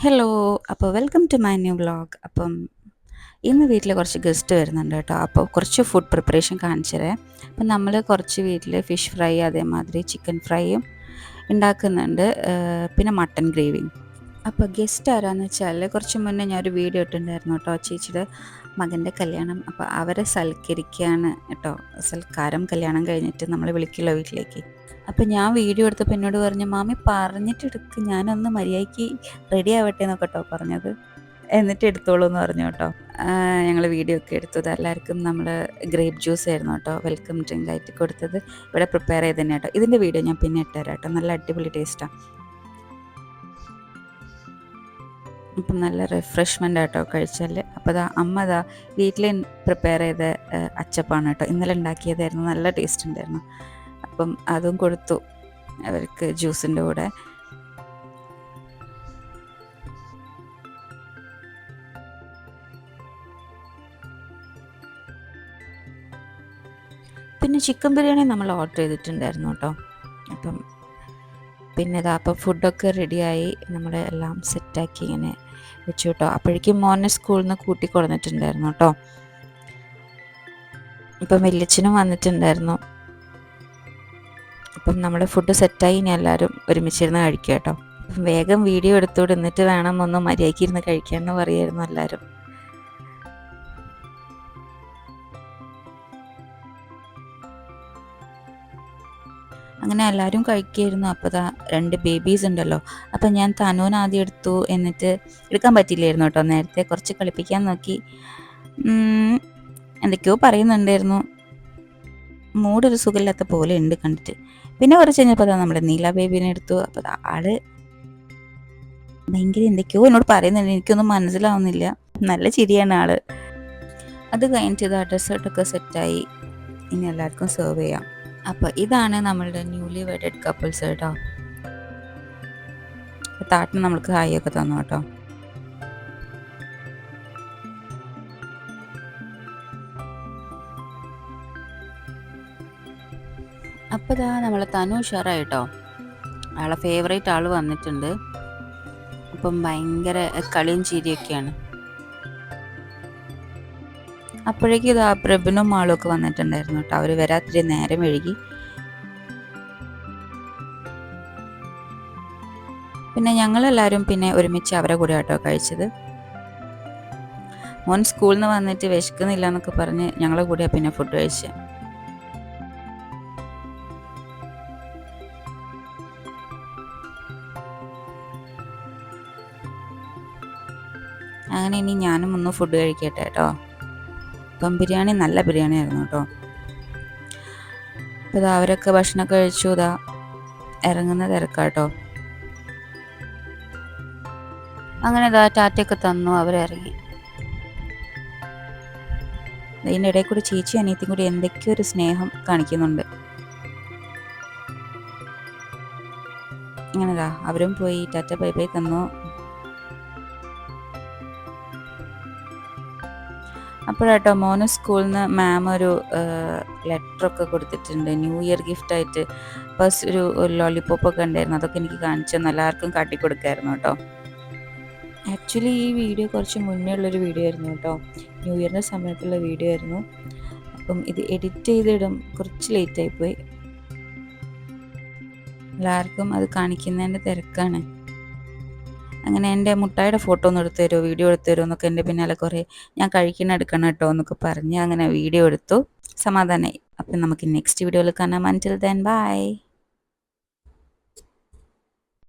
Hello. അപ്പോൾ welcome to my new vlog. ഇന്ന് വീട്ടിൽ കുറച്ച് ഗസ്റ്റ് വരുന്നുണ്ട് കേട്ടോ. അപ്പോൾ കുറച്ച് ഫുഡ് പ്രിപ്പറേഷൻ കാണിച്ചു തരാം. അപ്പം നമ്മൾ കുറച്ച് വീട്ടിൽ ഫിഷ് ഫ്രൈ അതേമാതിരി ചിക്കൻ ഫ്രൈയും ഉണ്ടാക്കുന്നുണ്ട്. പിന്നെ മട്ടൻ ഗ്രേവിയും. അപ്പോൾ ഗസ്റ്റ് ആരാന്ന് വെച്ചാൽ കുറച്ച് മുന്നേ ഞാനൊരു വീഡിയോ ഇട്ടിട്ടുണ്ടായിരുന്നു കേട്ടോ, ചേച്ചിയുടെ മകൻ്റെ കല്യാണം. അപ്പോൾ അവരെ സൽക്കരിക്കുകയാണ് കേട്ടോ. സൽക്കാരം കല്യാണം കഴിഞ്ഞിട്ട് നമ്മൾ വിളിക്കില്ല വീട്ടിലേക്ക്. അപ്പം ഞാൻ വീഡിയോ എടുത്തപ്പോൾ എന്നോട് പറഞ്ഞു, മാമി പറഞ്ഞിട്ടെടുക്ക്, ഞാനൊന്ന് മര്യാദയ്ക്ക് റെഡി ആവട്ടെ എന്നൊക്കെ കേട്ടോ പറഞ്ഞത്. എന്നിട്ട് എടുത്തോളൂ എന്ന് പറഞ്ഞു കേട്ടോ. ഞങ്ങൾ വീഡിയോ ഒക്കെ എടുത്തത് എല്ലാവർക്കും നമ്മൾ ഗ്രേപ്പ് ജ്യൂസ് ആയിരുന്നു കേട്ടോ വെൽക്കം ഡ്രിങ്ക് ആയിട്ട് കൊടുത്തത്. ഇവിടെ പ്രിപ്പയർ ചെയ്ത് തന്നെ കേട്ടോ. ഇതിൻ്റെ വീഡിയോ ഞാൻ പിന്നെ ഇട്ടുതരാം കേട്ടോ. നല്ല അടിപൊളി ടേസ്റ്റാണ്. അപ്പം നല്ല റിഫ്രഷ്മെൻ്റ് ആട്ടോ കഴിച്ചാൽ. അപ്പോൾ അമ്മ വീട്ടിൽ പ്രിപ്പയർ ചെയ്ത അച്ചപ്പാണ് കേട്ടോ. ഇന്നലെ ഉണ്ടാക്കിയതായിരുന്നു, നല്ല ടേസ്റ്റ് ഉണ്ടായിരുന്നു. അപ്പം അതും കൊടുത്തു അവർക്ക് ജ്യൂസിൻ്റെ കൂടെ. പിന്നെ ചിക്കൻ ബിരിയാണി നമ്മൾ ഓർഡർ ചെയ്തിട്ടുണ്ടായിരുന്നു കേട്ടോ. അപ്പം പിന്നെ അപ്പം ഫുഡൊക്കെ റെഡിയായി നമ്മൾ എല്ലാം സെറ്റാക്കി ഇങ്ങനെ വെച്ചു കേട്ടോ. അപ്പോഴേക്കും മോനെ സ്കൂളിൽ നിന്ന് കൂട്ടി കൊടുത്തിട്ടുണ്ടായിരുന്നു കേട്ടോ. ഇപ്പം വല്യച്ഛനും വന്നിട്ടുണ്ടായിരുന്നു. അപ്പം നമ്മുടെ ഫുഡ് സെറ്റായി, ഇനി എല്ലാവരും ഒരുമിച്ചിരുന്ന് കഴിക്കുക കേട്ടോ. അപ്പം വേഗം വീഡിയോ എടുത്തോട് എന്നിട്ട് വേണം ഒന്ന് മര്യാദയ്ക്ക് ഇരുന്ന് കഴിക്കാമെന്ന് പറയായിരുന്നു എല്ലാവരും. അങ്ങനെ എല്ലാവരും കഴിക്കുകയായിരുന്നു. അപ്പോൾ 2 ബേബീസ് ഉണ്ടല്ലോ. അപ്പം ഞാൻ തനൂന് ആദ്യം എടുത്തു, എന്നിട്ട് എടുക്കാൻ പറ്റില്ലായിരുന്നു കേട്ടോ. നേരത്തെ കുറച്ച് കളിപ്പിക്കാൻ നോക്കി. എന്തൊക്കെയോ പറയുന്നുണ്ടായിരുന്നു. മൂടൊരു സുഖമില്ലാത്ത പോലെ ഉണ്ട് കണ്ടിട്ട്. പിന്നെ കുറച്ച് കഴിഞ്ഞപ്പോൾ നമ്മുടെ നീല ബേബീനെ എടുത്തു. അപ്പോൾ ആള് ഭയങ്കര എന്തൊക്കെയോ എന്നോട് പറയുന്നുണ്ട്, എനിക്കൊന്നും മനസ്സിലാവുന്നില്ല. നല്ല ചിരിയാണ് ആള്. അത് കഴിഞ്ഞിട്ട് ഡെസേർട്ടൊക്കെ സെറ്റായി. ഇനി എല്ലാവർക്കും സെർവ് ചെയ്യാം. അപ്പോൾ ഇതാണ് നമ്മളുടെ ന്യൂലി വെഡഡ് കപ്പിൾസ് കേട്ടോ. താട്ടിന് നമ്മൾക്ക് ഹായ് ഒക്കെ തന്നു കേട്ടോ. അപ്പോൾ നമ്മളെ തനു ഉഷാറായിട്ടോ. ആളെ ഫേവറേറ്റ് ആൾ വന്നിട്ടുണ്ട്. അപ്പം ഭയങ്കര കളിയും ചിരിയൊക്കെയാണ്. അപ്പോഴേക്കും പ്രഭുനും ആളും ഒക്കെ വന്നിട്ടുണ്ടായിരുന്നു കേട്ടോ. അവർ വരാത്തിരി നേരം വൈകി. പിന്നെ ഞങ്ങളെല്ലാവരും പിന്നെ ഒരുമിച്ച് അവരെ കൂടെ കേട്ടോ കഴിച്ചത്. മോൻ സ്കൂളിൽ നിന്ന് വന്നിട്ട് വിശക്കുന്നില്ല എന്നൊക്കെ പറഞ്ഞ് ഞങ്ങളെ കൂടെയാണ് പിന്നെ ഫുഡ് കഴിച്ചത്. അങ്ങനെ ഇനി ഞാനും ഒന്ന് ഫുഡ് കഴിക്കട്ടെ കേട്ടോ. അപ്പം ബിരിയാണി നല്ല ബിരിയാണി ആയിരുന്നു കേട്ടോ. അപ്പോൾ അവരൊക്കെ ഭക്ഷണമൊക്കെ കഴിച്ചു. ഇറങ്ങുന്ന തിരക്കാട്ടോ. അങ്ങനെ ടാറ്റയൊക്കെ തന്നു, അവരിറങ്ങി. ഇതിൻ്റെ ഇടയിൽ കൂടി ചേച്ചി അനിയത്തിയും കൂടി എന്തൊക്കെയോ ഒരു സ്നേഹം കാണിക്കുന്നുണ്ട്. അങ്ങനെ അവരും പോയി ടാറ്റ ബൈ ബൈ തന്നു. അപ്പോഴാട്ടോ മോന് സ്കൂളിൽ നിന്ന് മാം ഒരു ലെറ്ററൊക്കെ കൊടുത്തിട്ടുണ്ട് ന്യൂ ഇയർ ഗിഫ്റ്റായിട്ട്. ഫസ്റ്റ് ഒരു ലോലിപോപ്പൊക്കെ ഉണ്ടായിരുന്നു, അതൊക്കെ എനിക്ക് കാണിച്ചു തന്നു. എല്ലാവർക്കും കാട്ടിക്കൊടുക്കായിരുന്നു കേട്ടോ. ആക്ച്വലി ഈ വീഡിയോ കുറച്ച് മുന്നേ ഉള്ളൊരു വീഡിയോ ആയിരുന്നു കേട്ടോ. ന്യൂ ഇയറിൻ്റെ സമയത്തുള്ള വീഡിയോ ആയിരുന്നു. അപ്പം ഇത് എഡിറ്റ് ചെയ്തിടും കുറച്ച് ലേറ്റായിപ്പോയി. എല്ലാവർക്കും അത് കാണിക്കുന്നതിൻ്റെ തിരക്കാണ്. അങ്ങനെ എൻ്റെ മുട്ടായുടെ ഫോട്ടോ ഒന്ന് എടുത്തു തരുമോ, വീഡിയോ എടുത്തു തരുമോ എന്നൊക്കെ എൻ്റെ പിന്നാലെ കുറേ, ഞാൻ കഴിക്കുന്ന എടുക്കണം കേട്ടോ എന്നൊക്കെ പറഞ്ഞ് അങ്ങനെ വീഡിയോ എടുത്തു. സമാധാനമായി. അപ്പം നമുക്ക് നെക്സ്റ്റ് വീഡിയോയിൽ കാണാം. അൻറ്റിൽ ദെൻ ബൈ.